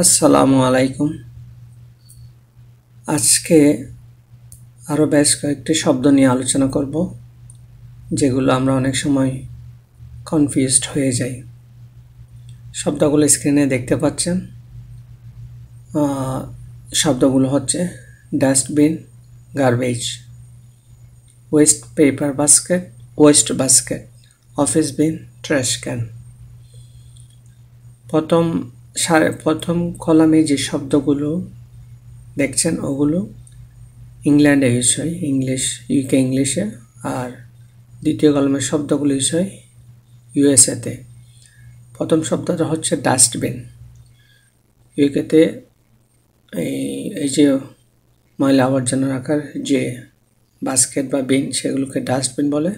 আসসালামু আলাইকুম। আজকে আরও বেশ কয়েকটি শব্দ নিয়ে আলোচনা করব, যেগুলো আমরা অনেক সময় কনফিউজড হয়ে যাই। শব্দগুলো স্ক্রিনে দেখতে পাচ্ছেন। শব্দগুলো হচ্ছে dustbin, garbage, waste paper basket, waste basket, office bin, trash can. প্রথম কলামে যে শব্দগুলো দেখছেন ওগুলো ইংল্যান্ডে ইউজ হয়, ইউকে ইংলিশে, আর দ্বিতীয় কলমের শব্দগুলো ইউজ হয় ইউএসএতে। প্রথম শব্দটা হচ্ছে ডাস্টবিন। ইউকেতে এই যে ময়লা আবর্জনা রাখার যে বাস্কেট বা বিন, সেগুলোকে ডাস্টবিন বলে,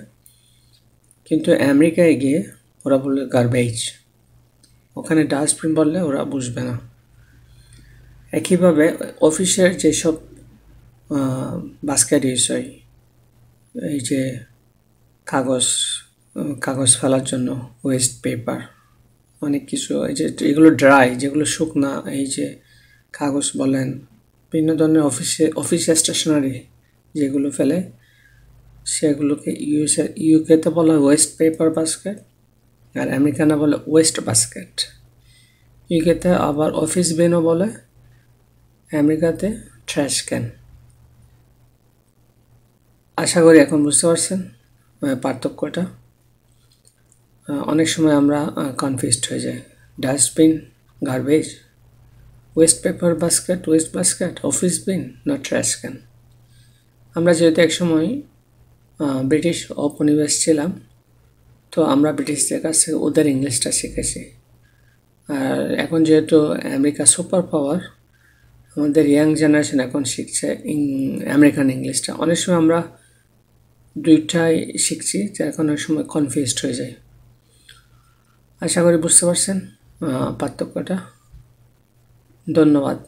কিন্তু আমেরিকায় গিয়ে ওরা বলবে গার্বেজ। ওখানে ডাস্টবিন বললে ওরা বুঝবে না। একইভাবে অফিসের যেসব বাস্কেট ইউজ হয়, এই যে কাগজ ফেলার জন্য ওয়েস্ট পেপার, অনেক কিছু, এই যে এগুলো ড্রাই, যেগুলো শুকনা, এই যে কাগজ বলেন, বিভিন্ন ধরনের অফিস স্টেশনারি যেগুলো ফেলে, সেগুলোকে ইউকেতে বলা হয় ওয়েস্ট পেপার বাস্কেট, আর আমেরিকানে বলে ওয়েস্ট বাস্কেট। ইউকেতে আবার অফিস বিনও বলে, আমেরিকাতে ট্র্যাশ ক্যান। আশা করি এখন বুঝতে পারছেন পার্থক্যটা। অনেক সময় আমরা কনফিউজড হয়ে যাই। Dustbin, garbage, waste paper basket, waste basket, office bin না ট্র্যাশ ক্যান। আমরা যেহেতু একসময় ব্রিটিশ উপনিবেশ ছিলাম, তো আমরা ব্রিটিশদের কাছ থেকে ওদের ইংলিশটা শিখেছি। আর এখন যেহেতু আমেরিকা সুপার পাওয়ার, আমাদের ইয়াং জেনারেশন এখন শিখছে আমেরিকান ইংলিশটা। অনেক সময় আমরা দুইটাই শিখছি, যা এখন অনেক সময় কনফিউজড হয়ে যায়। আশা করি বুঝতে পারছেন পার্থক্যটা। ধন্যবাদ।